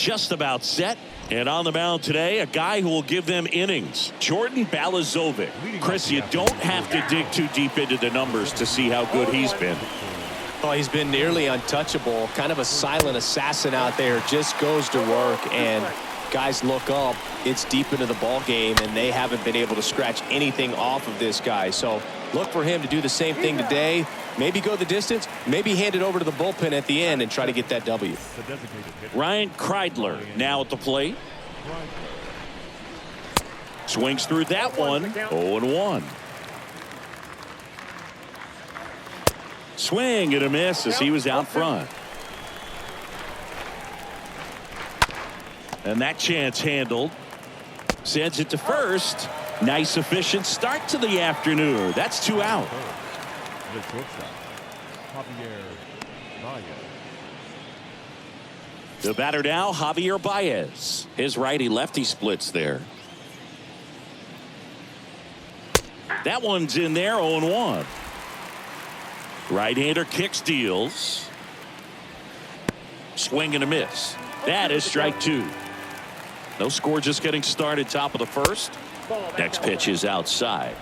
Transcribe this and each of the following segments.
just about set. And on the mound today, a guy who will give them innings, Jordan Balazovic. Chris, you don't have to dig too deep into the numbers to see how good he's been. Oh, he's been nearly untouchable, kind of a silent assassin out there, just goes to work, and guys look up, it's deep into the ball game, and they haven't been able to scratch anything off of this guy. So look for him to do the same thing today. Maybe go the distance, maybe hand it over to the bullpen at the end and try to get that W. Ryan Kreidler now at the plate. Swings through that one. 0-1. Swing and a miss as he was out front. And that chance handled. Sends it to first. Nice efficient start to the afternoon. That's 2 out. The batter now, Javier Baez. His righty-lefty splits there. That one's in there, 0-1. Right-hander kicks, deals. Swing and a miss. That is strike 2. No score, just getting started, top of the first. Next pitch is outside.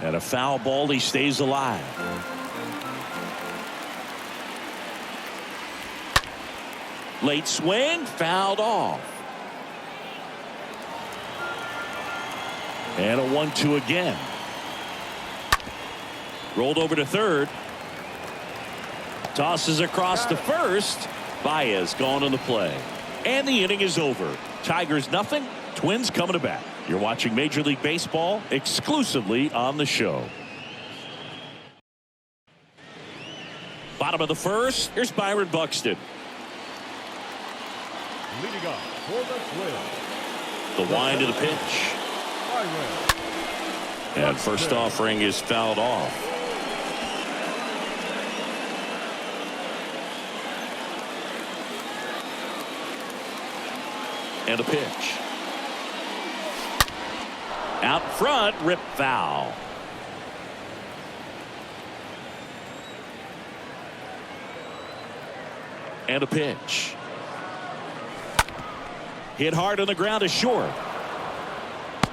And a foul ball, he stays alive. Late swing, fouled off. And a 1-2 again. Rolled over to third. Tosses across to first. Baez gone on the play. And the inning is over. Tigers nothing. Twins coming to bat. You're watching Major League Baseball exclusively on the show. Bottom of the first. Here's Byron Buxton. Leading up for the Twins. The wind of the pitch. And first offering is fouled off. And a pitch. Out front, rip foul. And a pitch. Hit hard on the ground is short.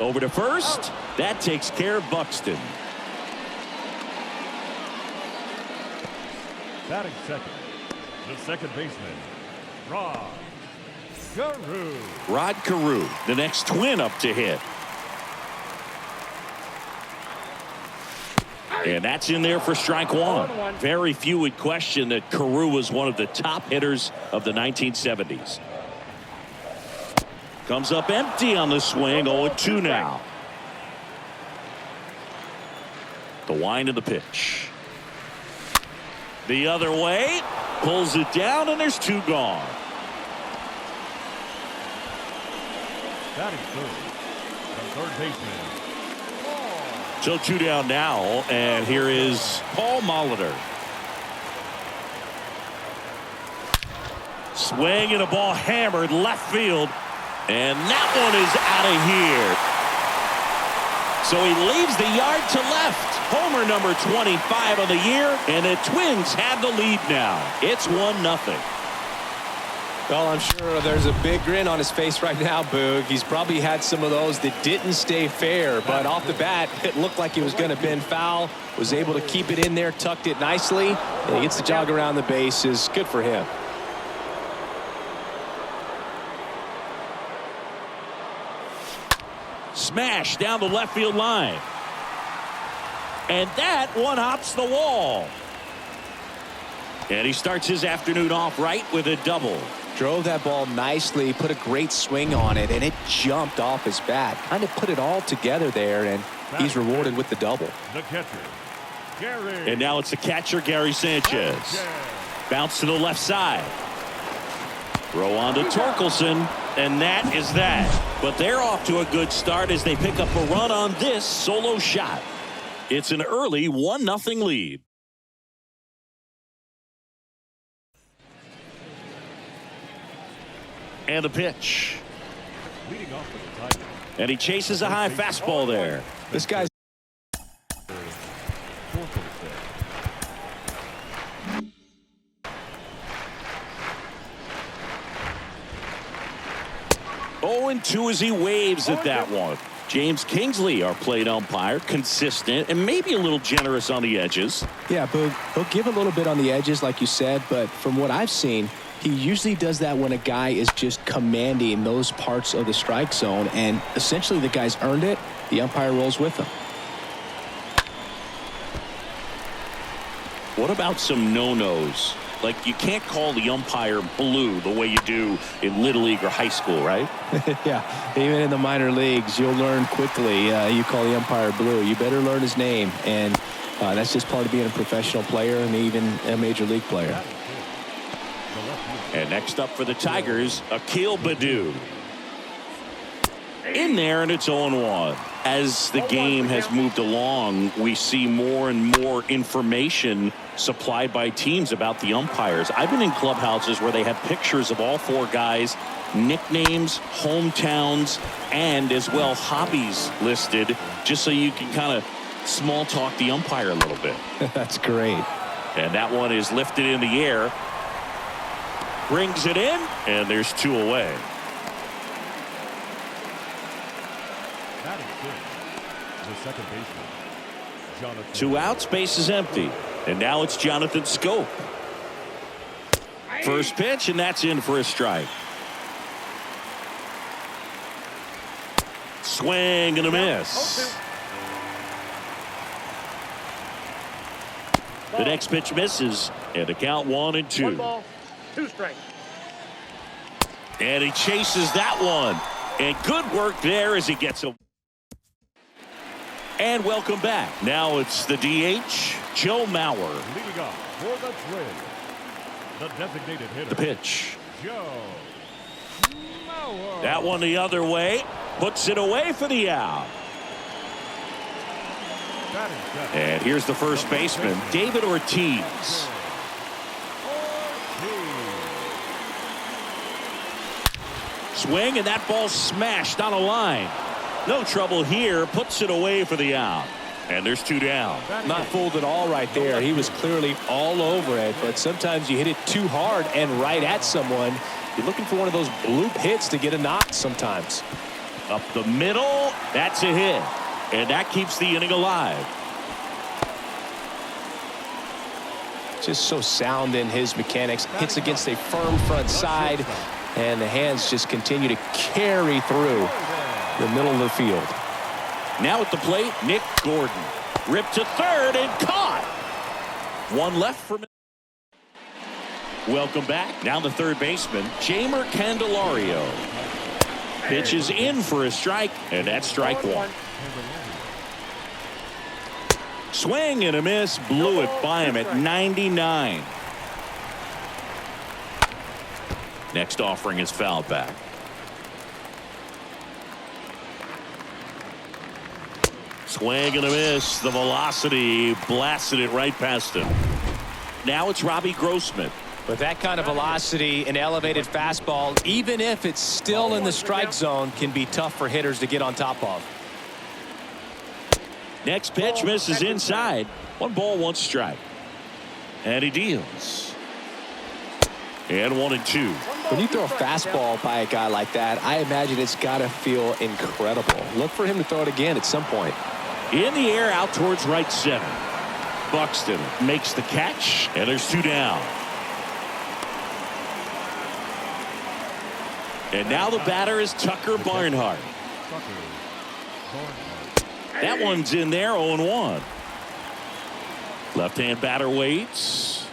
Over to first. That takes care of Buxton. Batting second, the second baseman, Rod Carew. Rod Carew, the next Twin up to hit. And that's in there for strike 1. Very few would question that Carew was one of the top hitters of the 1970s. Comes up empty on the swing. 0-2 now. The wind of the pitch. The other way. Pulls it down, and there's 2 gone. Batting third, the third baseman. So 2 down now, and here is Paul Molitor. Swing and a ball hammered left field, and that one is out of here. So he leaves the yard to left. Homer number 25 on the year, and the Twins have the lead now. It's 1-0. Well, I'm sure there's a big grin on his face right now, Boog. He's probably had some of those that didn't stay fair, but off the bat, it looked like it was going to bend foul. Was able to keep it in there, tucked it nicely, and he gets the jog around the bases. Good for him. Smash down the left field line. And that one hops the wall. And he starts his afternoon off right with a double. Drove that ball nicely, put a great swing on it, and it jumped off his bat. Kind of put it all together there, and he's rewarded with the double. The catcher, Gary. And now it's the catcher, Gary Sanchez. Bounce to the left side. Throw on to Torkelson, and that is that. But they're off to a good start as they pick up a run on this solo shot. It's an early 1-0 lead. And a pitch. Leading off with the Tigers. And he chases a high fastball there. This guy's 0-2 as he waves at that one. James Kingsley, our plate umpire, consistent and maybe a little generous on the edges. Yeah, Boog, he'll give a little bit on the edges, like you said, but from what I've seen, he usually does that when a guy is just commanding those parts of the strike zone, and essentially the guy's earned it. The umpire rolls with him. What about some no-nos? Like, you can't call the umpire blue the way you do in Little League or high school, right? Yeah, even in the minor leagues, you'll learn quickly. You call the umpire blue. You better learn his name, and that's just part of being a professional player and even a major league player. And next up for the Tigers, Akil Baddoo. In there, and it's 0-1. As the game has moved along, we see more and more information supplied by teams about the umpires. I've been in clubhouses where they have pictures of all four guys, nicknames, hometowns, and as well hobbies listed, just so you can kind of small talk the umpire a little bit. That's great. And that one is lifted in the air. Brings it in, and there's 2 away. The second baseman, Jonathan. 2 outs, base is empty. And now it's Jonathan Scope. First pitch, and that's in for a strike. Swing and a miss. The next pitch misses, and the count 1-2. 1 ball, 2 strikes. And he chases that one. And good work there as he gets a. And welcome back. Now it's the DH, Joe Mauer. Leading off for the Twins, the designated hitter. The pitch. Joe Mauer. That one the other way. Puts it away for the out. And here's the first baseman, David Ortiz. Swing, and that ball smashed on a line. No trouble here. Puts it away for the out. And there's 2 down. Not fooled at all right there. He was clearly all over it, but sometimes you hit it too hard and right at someone. You're looking for one of those bloop hits to get a knock sometimes. Up the middle. That's a hit. And that keeps the inning alive. Just so sound in his mechanics. Hits against a firm front side, and the hands just continue to carry through the middle of the field. Now at the plate, Nick Gordon. Ripped to third and caught. 1 left for him. Welcome back. Now the third baseman, Jamer Candelario. Pitches in for a strike, and that's strike 1. Swing and a miss. Blew it by him at 99. Next offering is fouled back. Swing and a miss. The velocity blasted it right past him. Now it's Robbie Grossman. With that kind of velocity, an elevated fastball, even if it's still in the strike zone, can be tough for hitters to get on top of. Next pitch misses inside. 1 ball, 1 strike. And he deals. And 1-2. When you throw a fastball by a guy like that, I imagine it's got to feel incredible. Look for him to throw it again at some point. In the air out towards right center. Buxton makes the catch, and there's 2 down. And now the batter is Tucker Barnhart. That one's in there, 0-1. Left-hand batter waits.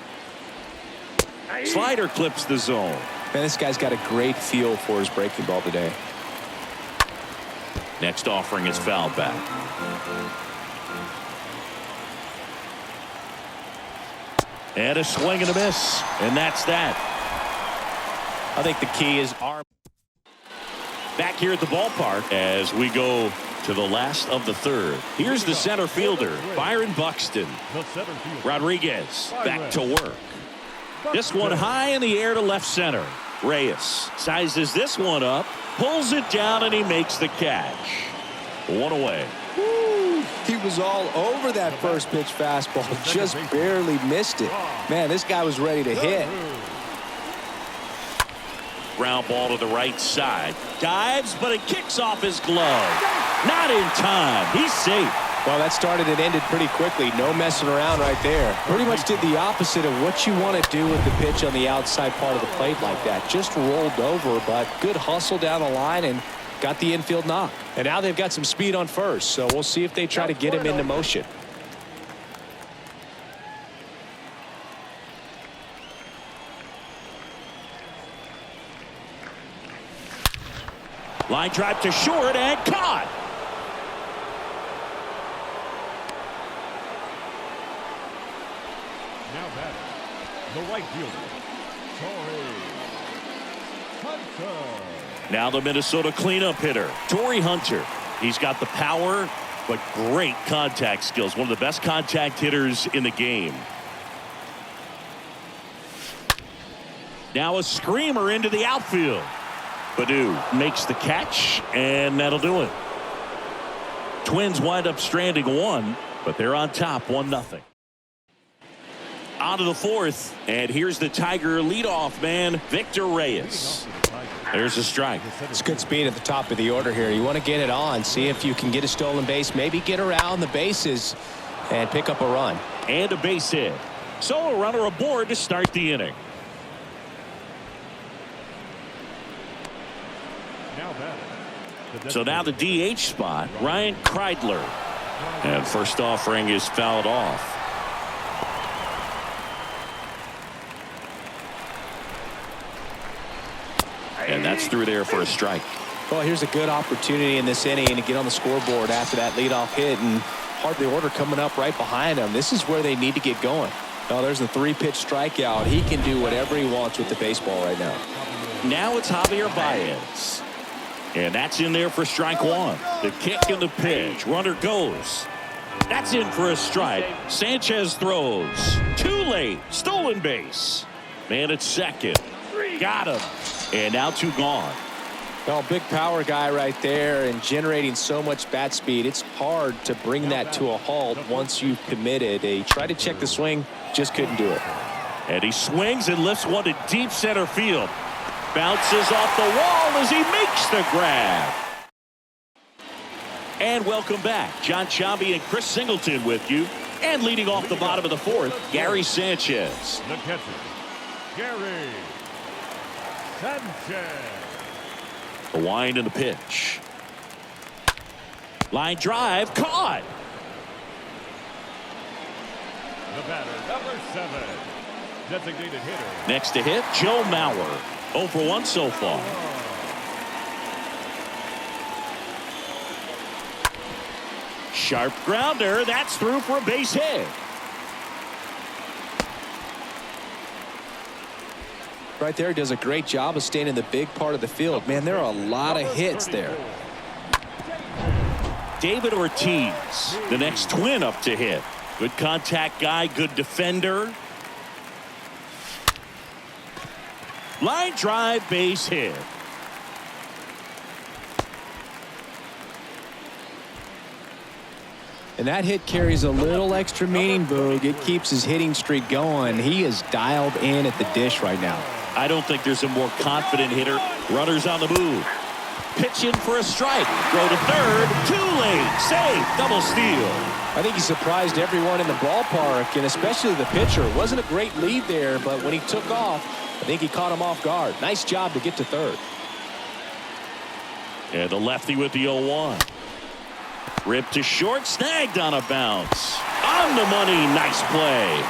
Slider clips the zone. Man, this guy's got a great feel for his breaking ball today. Next offering is fouled back. And a swing and a miss. And that's that. I think the key is arm. Back here at the ballpark as we go to the last of the third. Here's the center fielder, Byron Buxton. Rodriguez back to work. This one high in the air to left center. Reyes sizes this one up, pulls it down, and he makes the catch. 1 away. Woo, he was all over that first pitch fastball, just barely missed it. Man, this guy was ready to hit. Ground ball to the right side. Dives, but it kicks off his glove. Not in time. He's safe. Well, that started and ended pretty quickly. No messing around right there. Pretty much did the opposite of what you want to do with the pitch on the outside part of the plate like that. Just rolled over, but good hustle down the line and got the infield knock. And now they've got some speed on first, so we'll see if they try to get him into motion. Line drive to short and caught. Now batting, the right fielder, Torrey Hunter. Now the Minnesota cleanup hitter, Torrey Hunter. He's got the power, but great contact skills. One of the best contact hitters in the game. Now a screamer into the outfield. Baddoo makes the catch, and that'll do it. Twins wind up stranding one, but they're on top 1-0. On to the fourth, and here's the Tiger leadoff man, Victor Reyes. There's a strike. It's good speed at the top of the order here. You want to get it on, see if you can get a stolen base, maybe get around the bases and pick up a run. And a base hit. So a runner aboard to start the inning. So now the DH spot, Ryan Kreidler. And first offering is fouled off. And that's through there for a strike. Well, here's a good opportunity in this inning to get on the scoreboard after that leadoff hit, and part of the order coming up right behind him. This is where they need to get going. Oh, there's a 3-pitch strikeout. He can do whatever he wants with the baseball right now. Now it's Javier Baez. And that's in there for strike one. The kick and the pitch. Runner goes. That's in for a strike. Sanchez throws. Too late. Stolen base. Man at second. Got him. And now 2 gone. Well, big power guy right there and generating so much bat speed. It's hard to bring that to a halt once you've committed. He tried to check the swing, just couldn't do it. And he swings and lifts one to deep center field. Bounces off the wall as he makes the grab. And welcome back. John Chambi and Chris Singleton with you. And leading off the bottom of the fourth, Gary Sanchez. The catcher, Gary Sanchez. The wind and the pitch. Line drive caught. The batter, number 7, designated hitter. Next to hit, Joe Mauer. 0 for 1 so far. Sharp grounder. That's through for a base hit. Right there, does a great job of staying in the big part of the field. Man, there are a lot of hits there. David Ortiz, the next Twin up to hit. Good contact guy, good defender. Line drive, base hit. And that hit carries a little extra meaning, Boog. It keeps his hitting streak going. He is dialed in at the dish right now. I don't think there's a more confident hitter. Runners on the move. Pitch in for a strike. Throw to third. Too late. Safe. Double steal. I think he surprised everyone in the ballpark, and especially the pitcher. It wasn't a great lead there, but when he took off, I think he caught him off guard. Nice job to get to third. And the lefty with the 0-1. Ripped to short. Snagged on a bounce. On the money. Nice play.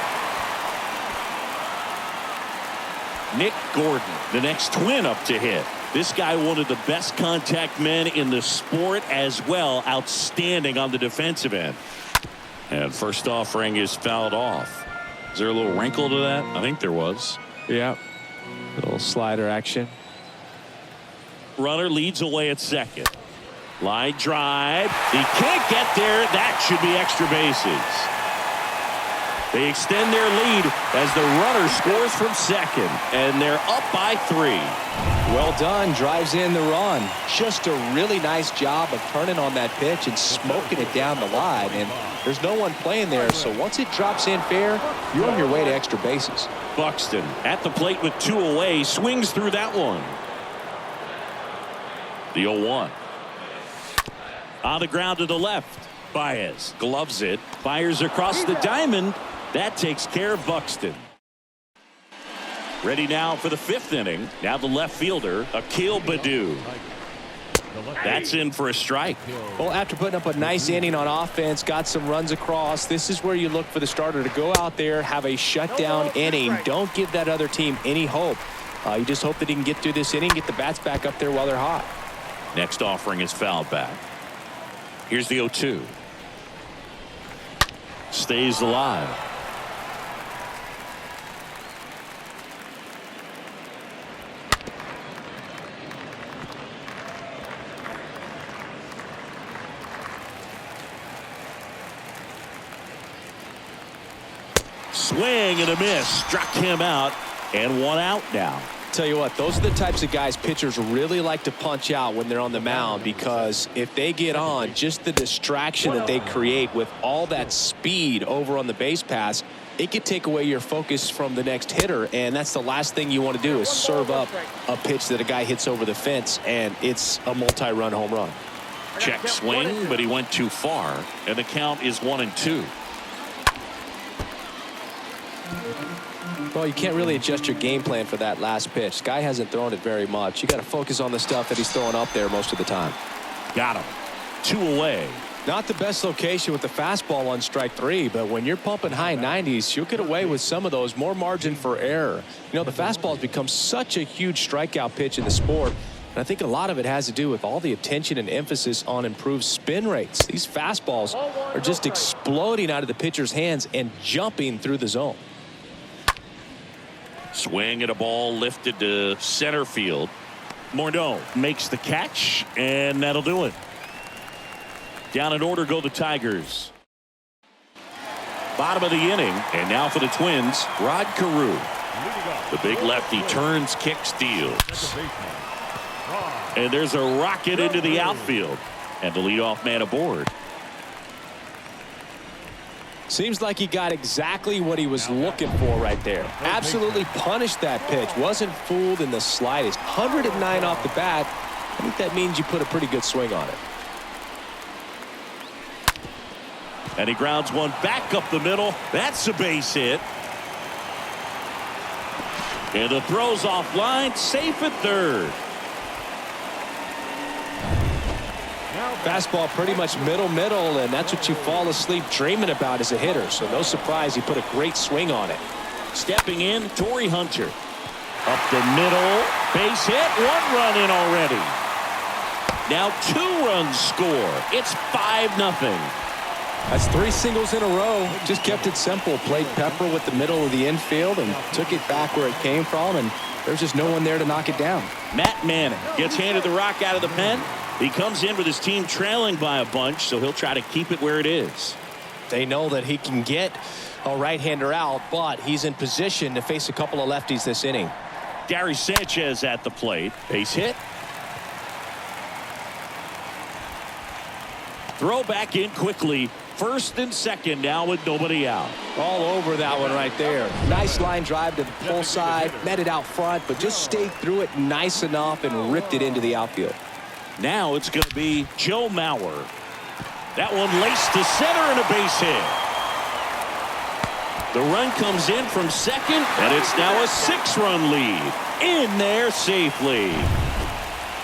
Nick Gordon, the next Twin up to hit. This guy, one of the best contact men in the sport as well. Outstanding on the defensive end. And first offering is fouled off. Is there a little wrinkle to that? I think there was. Yeah. Little slider action. Runner leads away at second. Line drive. He can't get there. That should be extra bases. They extend their lead as the runner scores from second, and they're up by 3. Well done. Drives in the run. Just a really nice job of turning on that pitch and smoking it down the line. And there's no one playing there, so once it drops in fair, you're on your way to extra bases. Buxton at the plate with 2 away, swings through that one. The 0-1. On the ground to the left. Baez gloves it. Fires across the diamond. That takes care of Buxton. Ready now for the 5th inning. Now the left fielder, Akil Baddoo. That's in for a strike. Well, after putting up a nice inning on offense, got some runs across, this is where you look for the starter to go out there, have a shutdown inning. Don't give that other team any hope. You just hope that he can get through this inning, get the bats back up there while they're hot. Next offering is fouled back. Here's the 0-2. Stays alive. Swing and a miss. Struck him out, and 1 out now. Tell you what, those are the types of guys pitchers really like to punch out when they're on the mound, because if they get on, just the distraction that they create with all that speed over on the base pass, it could take away your focus from the next hitter, and that's the last thing you want to do is serve up a pitch that a guy hits over the fence, and it's a multi-run home run. Check swing, but he went too far, and the count is 1-2. Well, you can't really adjust your game plan for that last pitch. This guy hasn't thrown it very much. You got to focus on the stuff that he's throwing up there most of the time. Got him. 2 away. Not the best location with the fastball on strike 3, but when you're pumping high 90s, you'll get away with some of those. More margin for error. You know, the fastball has become such a huge strikeout pitch in the sport. And I think a lot of it has to do with all the attention and emphasis on improved spin rates. These fastballs are just exploding out of the pitcher's hands and jumping through the zone. Swing at a ball lifted to center field. Morneau makes the catch, and that'll do it. Down in order go the Tigers. Bottom of the inning, and now for the Twins, Rod Carew. The big lefty turns, kicks, steals. And there's a rocket into the outfield, and the leadoff man aboard. Seems like he got exactly what he was looking for right there. Absolutely punished that pitch. Wasn't fooled in the slightest. 109 off the bat. I think that means you put a pretty good swing on it. And he grounds one back up the middle. That's a base hit. And the throw's offline. Safe at third. Fastball pretty much middle, and that's what you fall asleep dreaming about as a hitter. So no surprise he put a great swing on it. Stepping in, Torrey Hunter. Up the middle. Base hit. 1 run in already. Now 2 runs score. It's 5-0. That's 3 singles in a row. Just kept it simple. Played pepper with the middle of the infield and took it back where it came from, and there's just no one there to knock it down. Matt Manning gets handed the rock out of the pen. He comes in with his team trailing by a bunch, so he'll try to keep it where it is. They know that he can get a right-hander out, but he's in position to face a couple of lefties this inning. Gary Sanchez at the plate. Base hit. Throw back in quickly. First and second now with nobody out. All over that one right there. Nice line drive to the pull side. Met it out front, but just stayed through it nice enough and ripped it into the outfield. Now it's going to be Joe Mauer. That one laced to center and a base hit. The run comes in from second, and it's now a 6-run lead. In there safely.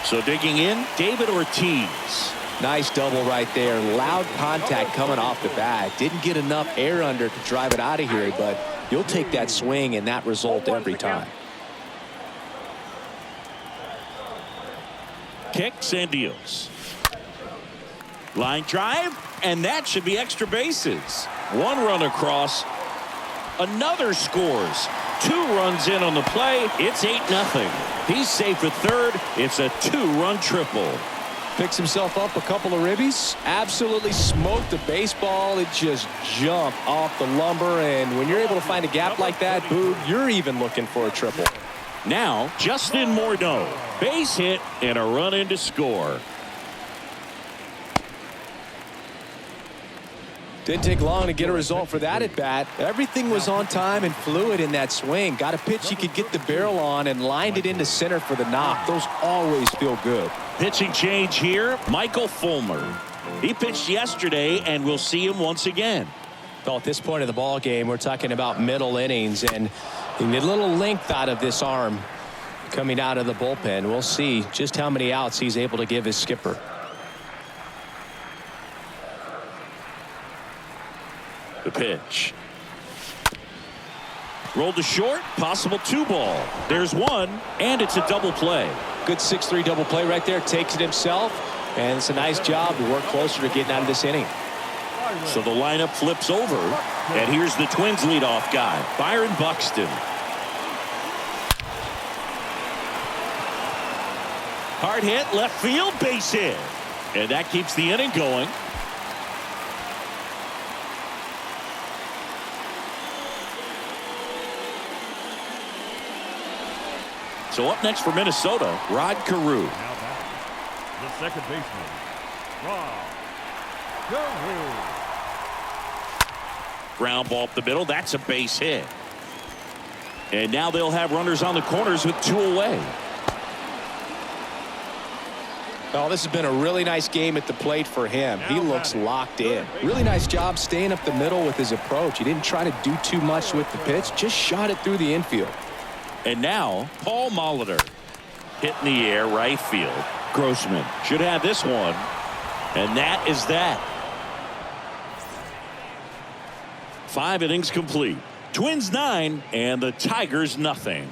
So digging in, David Ortiz. Nice double right there. Loud contact coming off the bat. Didn't get enough air under to drive it out of here, but you'll take that swing and that result every time. Kicks and deals. Line drive, and that should be extra bases. 1 run across. Another scores. 2 runs in on the play. It's 8-0. He's safe at third. It's a 2-run triple. Picks himself up a couple of ribbies. Absolutely smoked the baseball. It just jumped off the lumber, and when you're able to find a gap like that, Boog, you're even looking for a triple. Now, Justin Morneau. Base hit and a run in to score. Didn't take long to get a result for that at bat. Everything was on time and fluid in that swing. Got a pitch he could get the barrel on and lined it into center for the knock. Those always feel good. Pitching change here. Michael Fulmer. He pitched yesterday, and we'll see him once again. Well, at this point of the ball game, we're talking about middle innings, and you need a little length out of this arm coming out of the bullpen. We'll see just how many outs he's able to give his skipper. The pitch. Rolled to short. Possible 2-ball. There's one, and it's a double play. Good 6-3 double play right there. Takes it himself, and it's a nice job to work closer to getting out of this inning. So the lineup flips over, and here's the Twins leadoff guy, Byron Buxton. Hard hit, left field, base hit. And that keeps the inning going. So up next for Minnesota, Rod Carew. Now back, the second baseman, Rod Carew. Ground ball up the middle. That's a base hit. And now they'll have runners on the corners with 2 away. Oh, this has been a really nice game at the plate for him. He looks locked in. Really nice job staying up the middle with his approach. He didn't try to do too much with the pitch, just shot it through the infield. And now Paul Molitor hit in the air right field. Grossman should have this one. And that is that. 5 innings complete. Twins 9 and the Tigers nothing.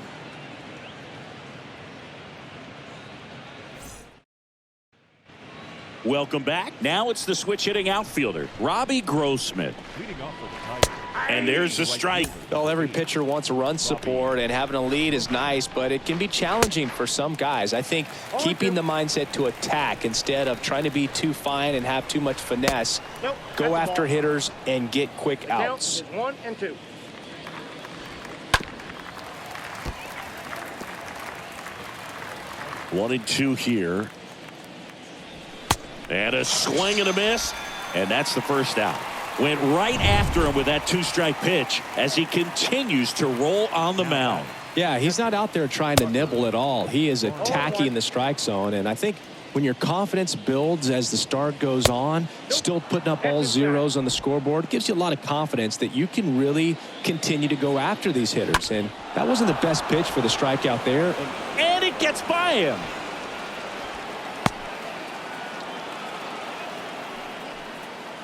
Welcome back. Now it's the switch hitting outfielder, Robbie Grossman. Leading off for the Tigers. And there's the strike. Well, every pitcher wants run support, and having a lead is nice, but it can be challenging for some guys. I think keeping the mindset to attack instead of trying to be too fine and have too much finesse. Go after hitters and get quick outs. 1 and 2. One and 2 here. And a swing and a miss. And that's the first out. Went right after him with that 2-strike pitch as he continues to roll on the mound. Yeah, he's not out there trying to nibble at all. He is attacking the strike zone, and I think when your confidence builds as the start goes on, still putting up all zeros on the scoreboard, gives you a lot of confidence that you can really continue to go after these hitters. And that wasn't the best pitch for the strikeout there. And it gets by him.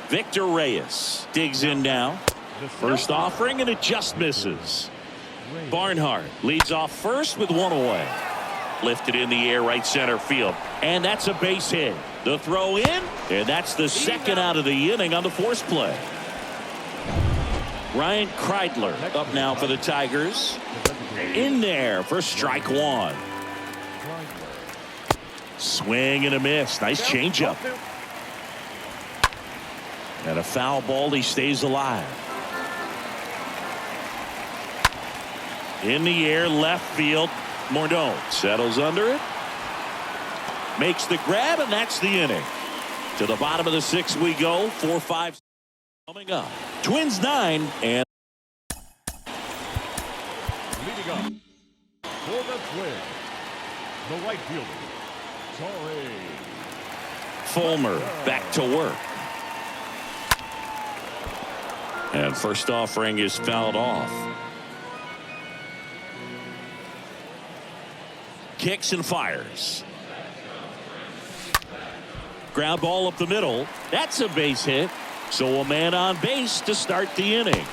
Victor Reyes digs in now. First offering, and it just misses. Barnhart leads off first with 1 away. Lifted in the air right center field. And that's a base hit. The throw in, and that's the second out of the inning on the force play. Ryan Kreidler up now for the Tigers. In there for strike 1. Swing and a miss. Nice changeup. And a foul ball. He stays alive. In the air, left field. Morneau settles under it. Makes the grab, and that's the inning. To the bottom of the 6th we go. 4-5 coming up. Twins 9 and Leading up for the Twins, the right fielder, Torrey. Fulmer back to work. And first offering is fouled off. Kicks and fires. Ground ball up the middle. That's a base hit. So a man on base to start the inning.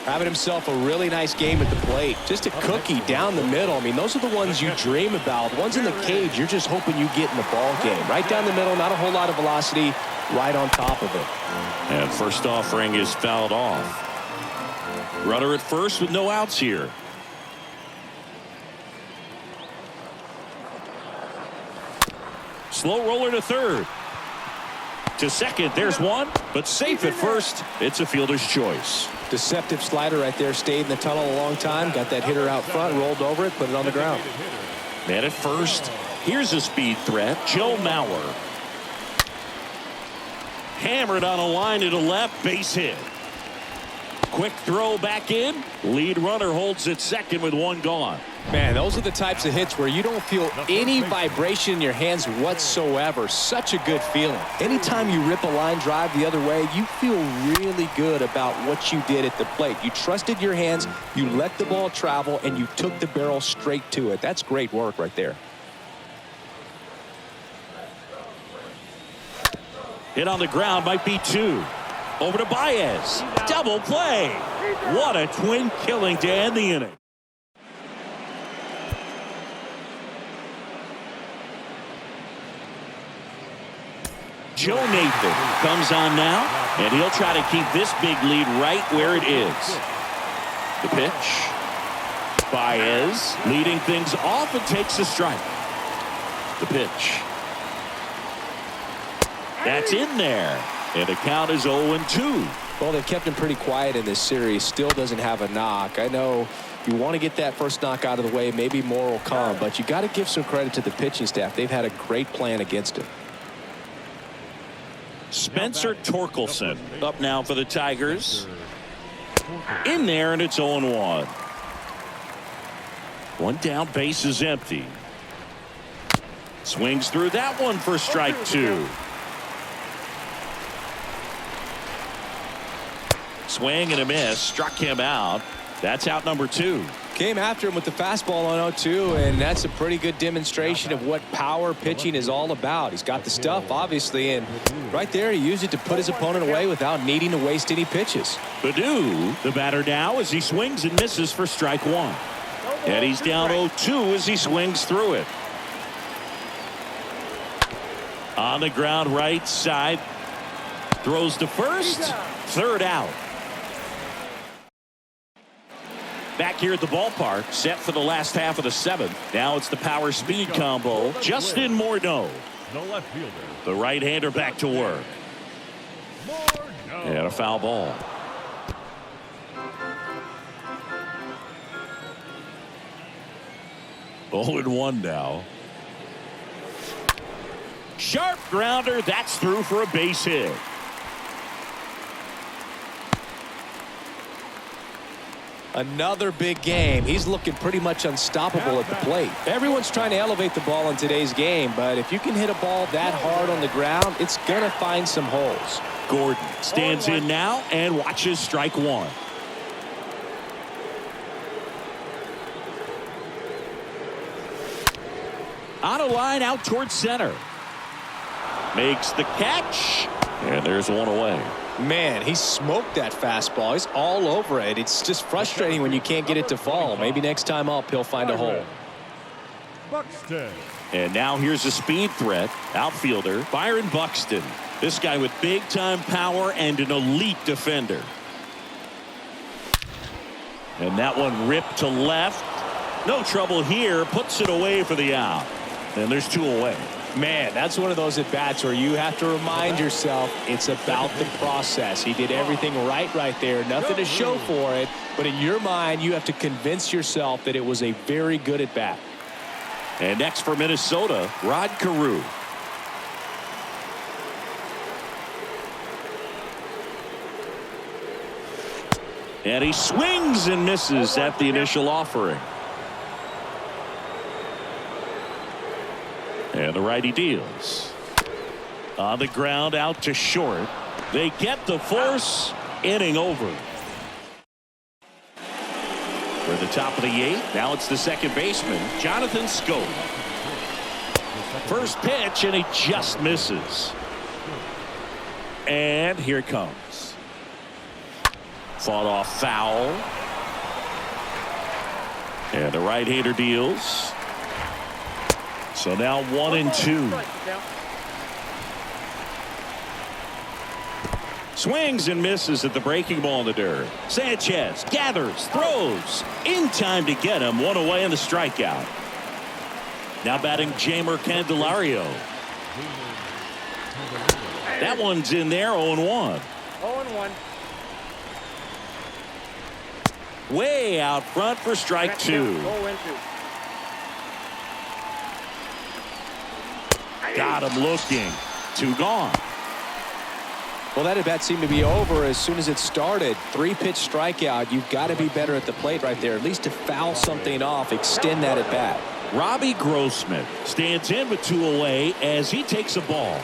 Having himself a really nice game at the plate. Just a cookie down the middle. I mean, those are the ones you dream about. Ones in the cage, you're just hoping you get in the ball game. Right down the middle, not a whole lot of velocity, right on top of it. And first offering is fouled off. Runner at first with no outs here. Slow roller to third. To second, there's one, but safe at first. It's a fielder's choice. Deceptive slider right there. Stayed in the tunnel a long time. Got that hitter out front, rolled over it, put it on the ground. Man at first. Here's a speed threat. Joe Mauer. Hammered on a line to the left. Base hit. Quick throw back in. Lead runner holds at second with 1 gone. Man, those are the types of hits where you don't feel any vibration in your hands whatsoever. Such a good feeling. Anytime you rip a line drive the other way, you feel really good about what you did at the plate. You trusted your hands, you let the ball travel, and you took the barrel straight to it. That's great work right there. Hit on the ground, might be 2. Over to Baez. Double play. What a twin killing to end the inning. Joe Nathan comes on now, and he'll try to keep this big lead right where it is. The pitch. Baez leading things off and takes a strike. The pitch. That's in there. And the count is 0-2. Well, they've kept him pretty quiet in this series. Still doesn't have a knock. I know you want to get that first knock out of the way. Maybe more will come. But you got to give some credit to the pitching staff. They've had a great plan against him. Spencer Torkelson up now for the Tigers. In there, and it's 0-1. One down, base is empty. Swings through that one for strike 2. Swing and a miss. Struck him out. That's out number 2. Came after him with the fastball on 0-2, and that's a pretty good demonstration of what power pitching is all about. He's got the stuff, obviously, and right there he used it to put his opponent away without needing to waste any pitches. Baddoo, the batter now, as he swings and misses for strike 1. And he's down 0-2 as he swings through it. On the ground, right side. Throws to first. Third out. Back here at the ballpark, set for the last half of the 7th. Now it's the power speed combo. Justin Morneau. The left fielder. The right-hander back to work. And a foul ball. Oh, and 1 now. Sharp grounder. That's through for a base hit. Another big game. He's looking pretty much unstoppable at the plate. Everyone's trying to elevate the ball in today's game, but if you can hit a ball that hard on the ground, it's going to find some holes. Gordon stands in now and watches strike 1. On a line out towards center. Makes the catch, and there's 1 away. Man, he smoked that fastball. He's all over it. It's just frustrating when you can't get it to fall. Maybe next time up he'll find a hole. Buxton. And now here's a speed threat. Outfielder Byron Buxton. This guy with big time power and an elite defender. And that one ripped to left. No trouble here. Puts it away for the out. And there's 2 away. Man, that's one of those at-bats where you have to remind yourself it's about the process. He did everything right there. Nothing to show for it. But in your mind, you have to convince yourself that it was a very good at-bat. And next for Minnesota, Rod Carew. And he swings and misses at the initial offering. And the righty deals. On the ground, out to short. They get the force. Inning over. For the top of the 8th, now it's the second baseman, Jonathan Schoop. First pitch, and he just misses. And here it comes. Fought off foul. And the right-hander deals. So now 1-2. Swings and misses at the breaking ball in the dirt. Sanchez gathers, throws, in time to get him. 1 away in the strikeout. Now batting Jamer Candelario. That one's in there, 0-1. 0-1. Way out front for strike 2. 0-2. Got him looking. 2 gone. Well, that at-bat seemed to be over as soon as it started. 3-pitch strikeout. You've got to be better at the plate right there, at least to foul something off, extend that at-bat. Robbie Grossman stands in with 2 away as he takes a ball.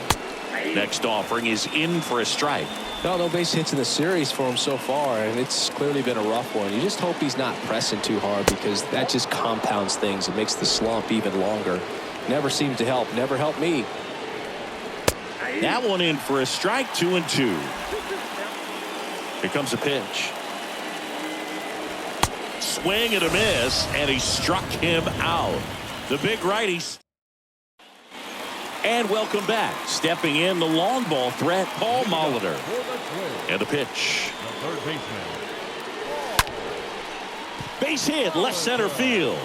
Next offering is in for a strike. No base hits in the series for him so far, and it's clearly been a rough one. You just hope he's not pressing too hard because that just compounds things. It makes the slump even longer. Never seemed to help. Never helped me. That one in for a strike, 2-2. Here comes a pitch. Swing and a miss, and he struck him out. The big righty. And welcome back. Stepping in, the long ball threat, Paul Molitor. And a pitch. The third baseman. Base hit, left center field.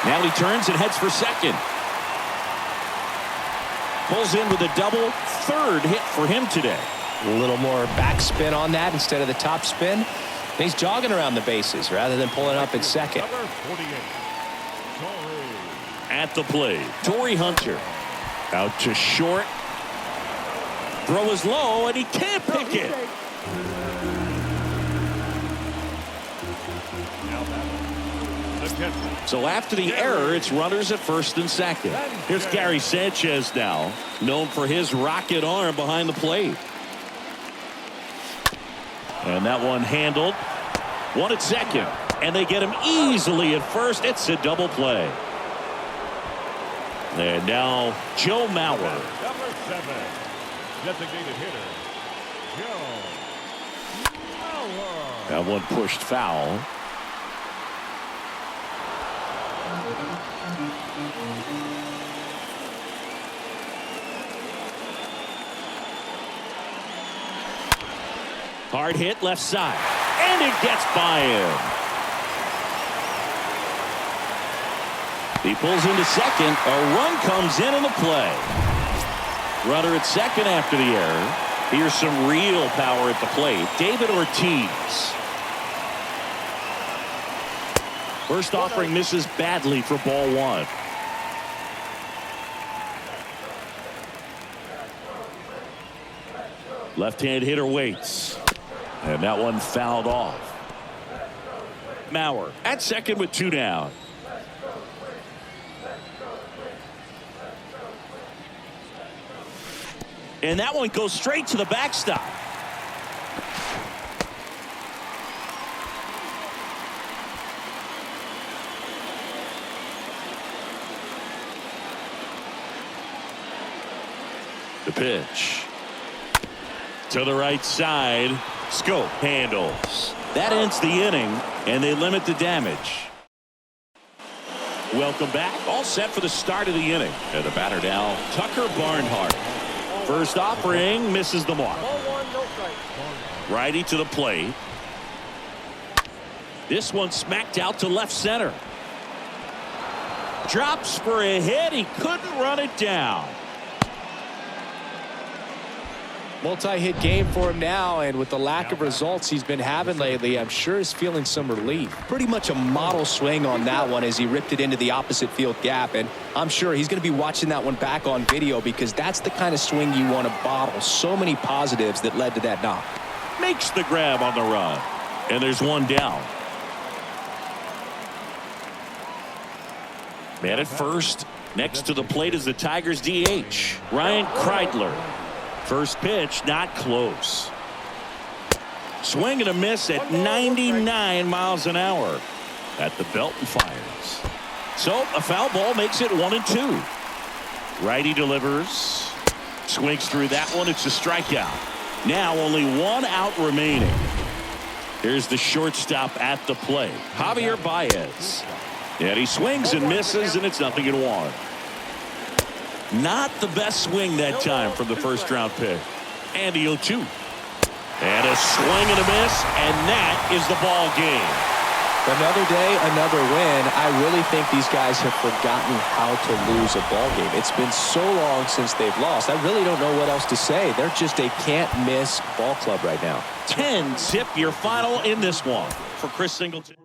Now he turns and heads for second. Pulls in with a double, third hit for him today. A little more backspin on that instead of the top spin. And he's jogging around the bases rather than pulling up at second. Number 48. At the plate, Torrey Hunter. Out to short. Throw is low, and he can't pick it. So after the error, it's runners at first and second. Here's Gary Sanchez now, known for his rocket arm behind the plate. And that one handled. One at second. And they get him easily at first. It's a double play. And now Joe Mauer. Number 7. Designated hitter, Joe Mauer. That one pushed foul. Hard hit left side. And it gets by him. He pulls into second. A run comes in the play. Runner at second after the error. Here's some real power at the plate. David Ortiz. First offering misses badly for ball 1. Left-hand hitter waits. And that one fouled off. Mauer at second with 2 down. And that one goes straight to the backstop. The pitch. To the right side. Scope handles. That ends the inning, and they limit the damage. Welcome back. All set for the start of the inning. And the batter now, Tucker Barnhart. First offering misses the mark. Righty to the plate. This one smacked out to left center. Drops for a hit. He couldn't run it down. Multi-hit game for him now, and with the lack of results he's been having lately, I'm sure he's feeling some relief. Pretty much a model swing on that one as he ripped it into the opposite field gap, and I'm sure he's going to be watching that one back on video because that's the kind of swing you want to bottle. So many positives that led to that knock. Makes the grab on the run, and there's one down. Man at first. Next to the plate is the Tigers DH, Ryan Kreidler. First pitch, not close. Swing and a miss at 99 miles an hour. At the belt and fires. So a foul ball makes it 1-2. Righty delivers. Swings through that one. It's a strikeout. Now only 1 out remaining. Here's the shortstop at the plate, Javier Baez. And he swings and misses, and it's 0-1. Not the best swing that time from the first round pick. And the 0-2. And a swing and a miss, and that is the ball game. Another day, another win. I really think these guys have forgotten how to lose a ball game. It's been so long since they've lost. I really don't know what else to say. They're just a can't-miss ball club right now. 10-zip your final in this one. For Chris Singleton.